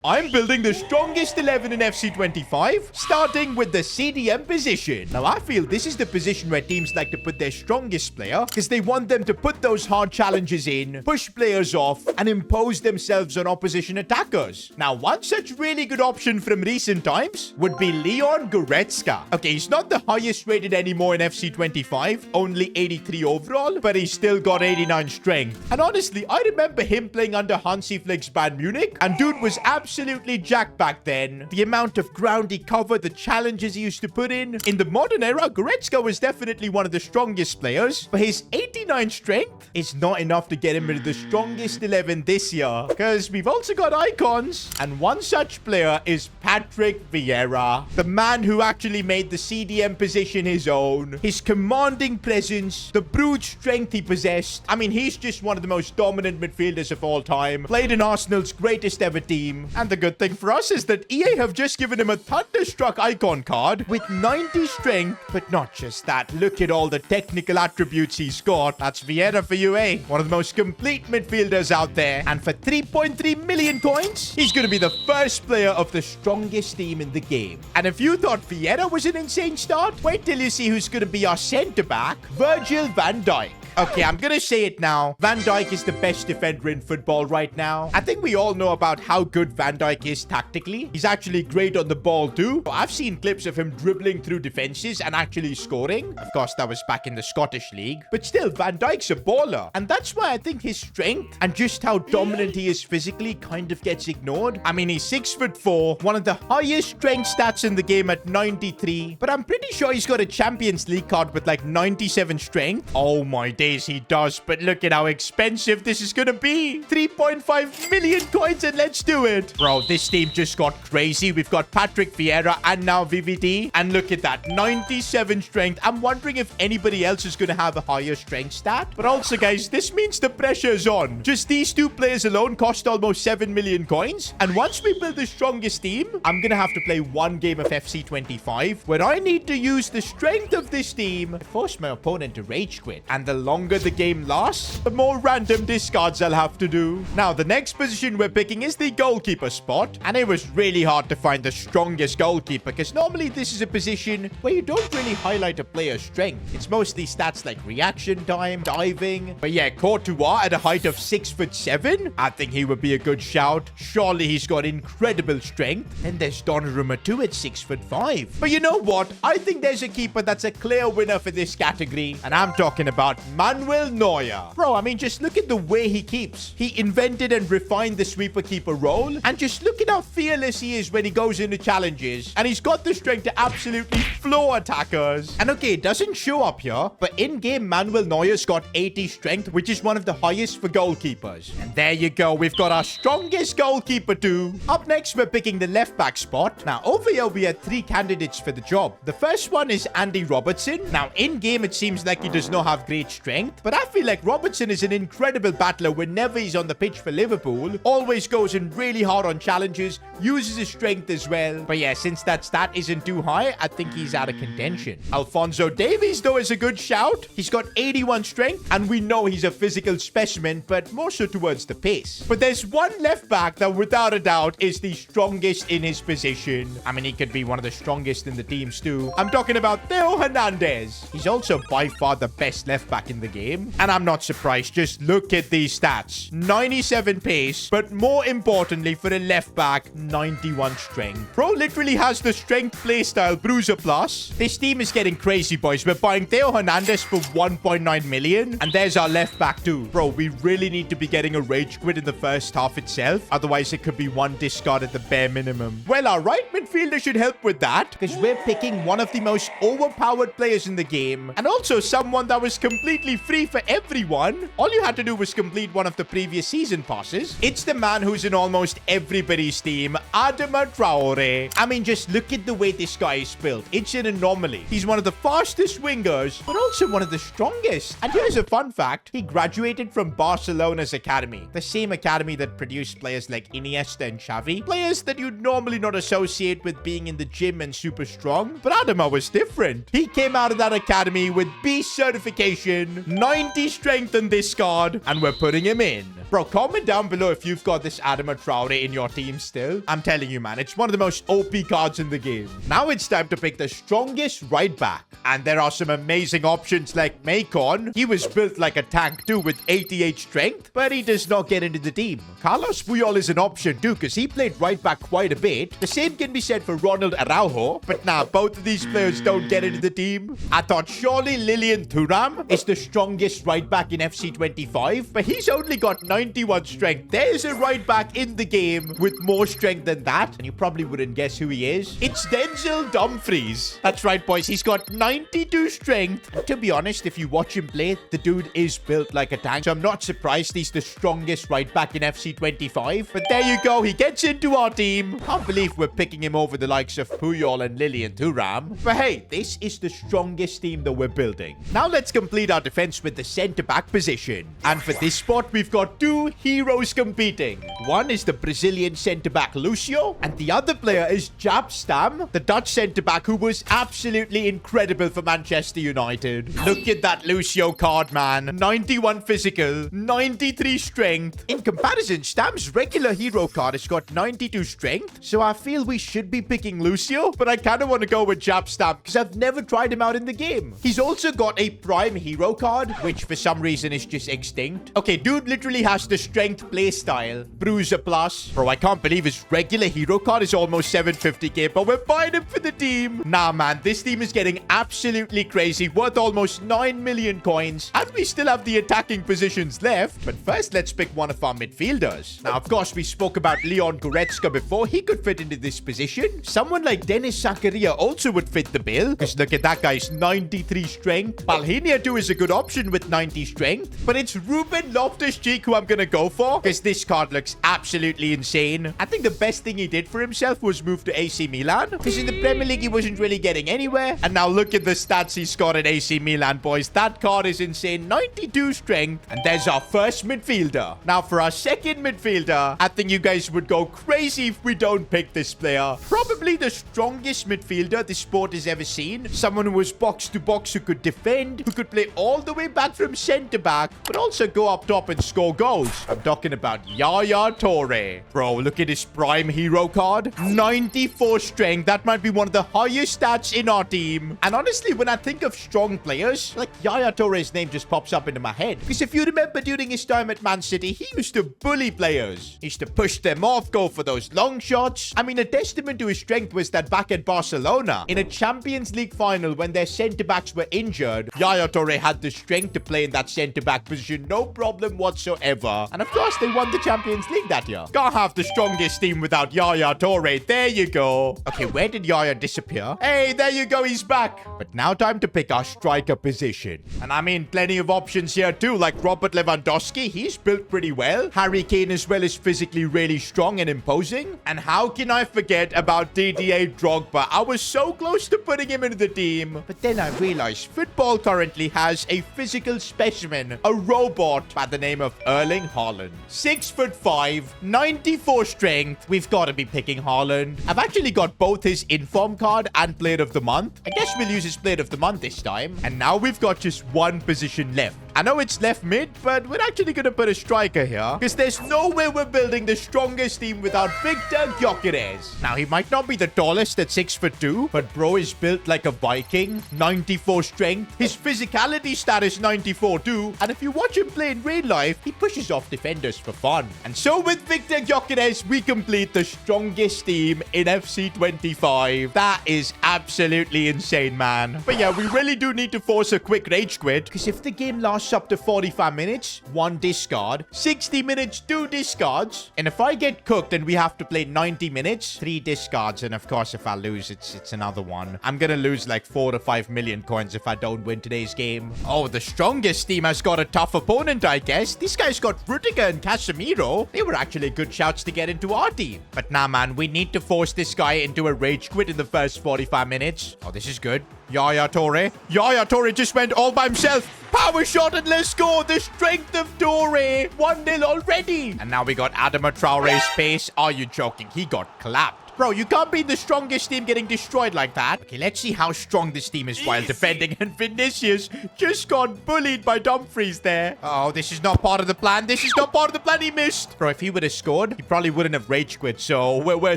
I'm building the strongest 11 in FC25, starting with the CDM position. Now, I feel this is the position where teams like to put their strongest player because they want them to put those hard challenges in, push players off, and impose themselves on opposition attackers. Now, one such really good option from recent times would be Leon Goretzka. Okay, he's not the highest rated anymore in FC25, only 83 overall, but he's still got 89 strength. And honestly, I remember him playing under Hansi Flick's Bayern Munich, and dude was absolutely jacked back then. The amount of ground he covered, the challenges he used to put in. In the modern era, Goretzka was definitely one of the strongest players, but his 89 strength is not enough to get him into the strongest 11 this year, because we've also got icons, and one such player is Patrick Vieira, the man who actually made the CDM position his own. His commanding presence, the brute strength he possessed. I mean, he's just one of the most dominant midfielders of all time. Played in Arsenal's greatest ever team. And the good thing for us is that EA have just given him a Thunderstruck icon card with 90 strength. But not just that. Look at all the technical attributes he's got. That's Vieira for you, eh? One of the most complete midfielders out there. And for 3.3 million coins, he's going to be the first player of the strongest team in the game. And if you thought Vieira was an insane start, wait till you see who's going to be our centre-back, Virgil van Dijk. Okay, I'm gonna say it now. Van Dijk is the best defender in football right now. I think we all know about how good Van Dijk is tactically. He's actually great on the ball too. I've seen clips of him dribbling through defenses and actually scoring. Of course, that was back in the Scottish League. But still, Van Dijk's a baller. And that's why I think his strength and just how dominant he is physically kind of gets ignored. I mean, he's 6'4", one of the highest strength stats in the game at 93. But I'm pretty sure he's got a Champions League card with like 97 strength. Oh my days, he does, but look at how expensive this is gonna be. 3.5 million coins, and let's do it. Bro, this team just got crazy. We've got Patrick Vieira and now VVD, and look at that, 97 strength. I'm wondering if anybody else is gonna have a higher strength stat. But also, guys, this means the pressure is on. Just these two players alone cost almost 7 million coins, and once we build the strongest team, I'm gonna have to play one game of FC25 where I need to use the strength of this team to force my opponent to rage quit. And the longer the game lasts, the more random discards I'll have to do. Now, the next position we're picking is the goalkeeper spot, and it was really hard to find the strongest goalkeeper because normally this is a position where you don't really highlight a player's strength. It's mostly stats like reaction time, diving. But yeah, Courtois at a height of 6'7", I think he would be a good shout. Surely he's got incredible strength. And there's Donnarumma too at 6'5". But you know what? I think there's a keeper that's a clear winner for this category, and I'm talking about Manuel Neuer. Bro, I mean, just look at the way he keeps. He invented and refined the sweeper keeper role, and just look at how fearless he is when he goes into challenges, and he's got the strength to absolutely floor attackers. And okay, it doesn't show up here, but in-game Manuel Neuer's got 80 strength, which is one of the highest for goalkeepers. And there you go, we've got our strongest goalkeeper too. Up next, we're picking the left back spot. Now, over here, we had 3 candidates for the job. The first one is Andy Robertson. Now, in-game, it seems like he does not have great strength, but I feel like Robertson is an incredible battler whenever he's on the pitch for Liverpool. Always goes in really hard on challenges, uses his strength as well. But yeah, since that stat isn't too high, I think he's out of contention. Alphonso Davies, though, is a good shout. He's got 81 strength, and we know he's a physical specimen, but more so towards the pace. But there's one left back that without a doubt is the strongest in his position. I mean, he could be one of the strongest in the teams too. I'm talking about Theo Hernandez. He's also by far the best left back in the game, and I'm not surprised. Just look at these stats. 97 pace, but more importantly for a left back, 91 strength. Pro literally has the strength playstyle Bruiser Plus. This team is getting crazy, boys. We're buying Theo Hernandez for 1.9 million, and there's our left back too. Bro, we really need to be getting a rage quit in the first half itself. Otherwise, it could be one discard at the bare minimum. Well, our right midfielder should help with that, because we're picking one of the most overpowered players in the game, and also someone that was completely free for everyone. All you had to do was complete one of the previous season passes. It's the man who's in almost everybody's team, Adama Traore. I mean, just look at the way this guy is built. It's an anomaly. He's one of the fastest wingers, but also one of the strongest. And here's a fun fact. He graduated from Barcelona's academy, the same academy that produced players like Iniesta and Xavi, players that you'd normally not associate with being in the gym and super strong. But Adama was different. He came out of that academy with B certification, in. 90 strength in this card, and we're putting him in. Bro, comment down below if you've got this Adama Traore in your team still. I'm telling you, man, it's one of the most OP cards in the game. Now it's time to pick the strongest right back. And there are some amazing options like Macon. He was built like a tank too with 88 strength, but he does not get into the team. Carlos Puyol is an option too because he played right back quite a bit. The same can be said for Ronald Araujo, but nah, both of these players don't get into the team. I thought surely Lilian Thuram is the strongest right back in FC 25, but he's only got 91 strength. There's a right back in the game with more strength than that, and you probably wouldn't guess who he is. It's Denzel Dumfries. That's right, boys. He's got 92 strength. And to be honest, if you watch him play, the dude is built like a tank, so I'm not surprised he's the strongest right back in FC 25. But there you go. He gets into our team. Can't believe we're picking him over the likes of Puyol and Lilian Thuram. But hey, this is the strongest team that we're building. Now let's complete our defense with the centre-back position. And for this spot, we've got two heroes competing. One is the Brazilian centre-back Lucio, and the other player is Jaap Stam, the Dutch centre-back who was absolutely incredible for Manchester United. Look at that Lucio card, man. 91 physical, 93 strength. In comparison, Stam's regular hero card has got 92 strength, so I feel we should be picking Lucio, but I kind of want to go with Jaap Stam because I've never tried him out in the game. He's also got a prime hero card, which for some reason is just extinct. Okay, dude literally has the strength playstyle. Bruiser plus. Bro, I can't believe his regular hero card is almost 750k, but we're buying him for the team. Nah, man, this team is getting absolutely crazy, worth almost 9 million coins, and we still have the attacking positions left. But first, let's pick one of our midfielders. Now, of course, we spoke about Leon Goretzka before. He could fit into this position. Someone like Dennis Zakaria also would fit the bill, because look at that guy's 93 strength. Palhinha too is a good option with 90 strength, but it's Ruben Loftus-Cheek who I'm gonna go for, because this card looks absolutely insane. I think the best thing he did for himself was move to AC Milan, because in the Premier League he wasn't really getting anywhere, and now look at the stats he's got at AC Milan, boys. That card is insane. 92 strength, and there's our first midfielder. Now for our second midfielder, I think you guys would go crazy if we don't pick this player. Probably the strongest midfielder this sport has ever seen. Someone who was box to box, who could defend, who could play all the way back from centre back, but also go up top and score goals. I'm talking about Yaya Toure. Bro, look at his prime hero card. 94 strength. That might be one of the highest stats in our team. And honestly, when I think of strong players, like Yaya Toure's name just pops up into my head. Because if you remember during his time at Man City, he used to bully players. He used to push them off, go for those long shots. I mean, a testament to his strength was that back at Barcelona, in a Champions League final when their centre-backs were injured, Yaya Toure had the strength to play in that centre-back position, no problem whatsoever. And of course, they won the Champions League that year. Can't have the strongest team without Yaya Toure. There you go. Okay, where did Yaya disappear? Hey, there you go. He's back. But now time to pick our striker position. And I mean, plenty of options here too, like Robert Lewandowski. He's built pretty well. Harry Kane as well is physically really strong and imposing. And how can I forget about Didier Drogba? I was so close to putting him into the team, but then I realized football currently has a physical specimen, a robot by the name of Erling Haaland. 6'5", 94 strength. We've got to be picking Haaland. I've actually got both his inform card and player of the month. I guess we'll use his player of the month this time. And now we've got just one position left. I know it's left mid, but we're actually going to put a striker here, because there's no way we're building the strongest team without Victor Gyökeres. Now, he might not be the tallest at 6'2", but bro is built like a Viking. 94 strength. His physicality stat is 94 too. And if you watch him play in real life, he pushes off defenders for fun. And so with Victor Gyökeres, we complete the strongest team in FC 25. That is absolutely insane, man. But yeah, we really do need to force a quick rage quit, because if the game lasts up to 45 minutes, 1 discard, 60 minutes, 2 discards, and if I get cooked and we have to play 90 minutes, 3 discards, and of course if I lose, it's another one. I'm gonna lose like 4 to 5 million coins if I don't win today's game. Oh, the strongest team has got a tough opponent, I guess. These guys got Rudiger and Casemiro. They were actually good shouts to get into our team. But nah, man, we need to force this guy into a rage quit in the first 45 minutes. Oh, this is good. Yaya Toure. Yaya Toure just went all by himself. Power shot and let's go. The strength of Toure. 1-0 already. And now we got Adama Traore's pace. Are you joking? He got clapped. Bro, you can't be the strongest team getting destroyed like that. Okay, let's see how strong this team is while defending. And Vinicius just got bullied by Dumfries there. Oh, this is not part of the plan. This is not part of the plan. He missed. Bro, if he would have scored, he probably wouldn't have rage quit. So we're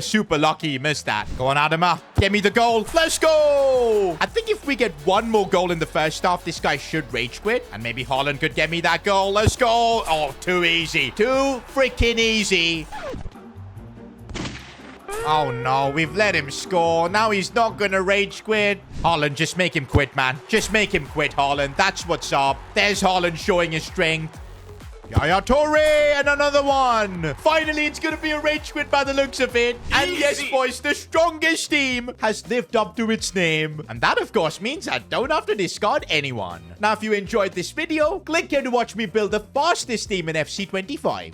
super lucky he missed that. Go on, Adama. Get me the goal. Let's go. I think if we get one more goal in the first half, this guy should rage quit. And maybe Haaland could get me that goal. Let's go. Oh, too easy. Too freaking easy. Oh, no. We've let him score. Now he's not going to rage quit. Haaland, just make him quit, man. Just make him quit, Haaland. That's what's up. There's Haaland showing his strength. Yaya Toure, and another one. Finally, it's going to be a rage quit by the looks of it. And yes, boys, the strongest team has lived up to its name. And that, of course, means I don't have to discard anyone. Now, if you enjoyed this video, click here to watch me build the fastest team in FC 25.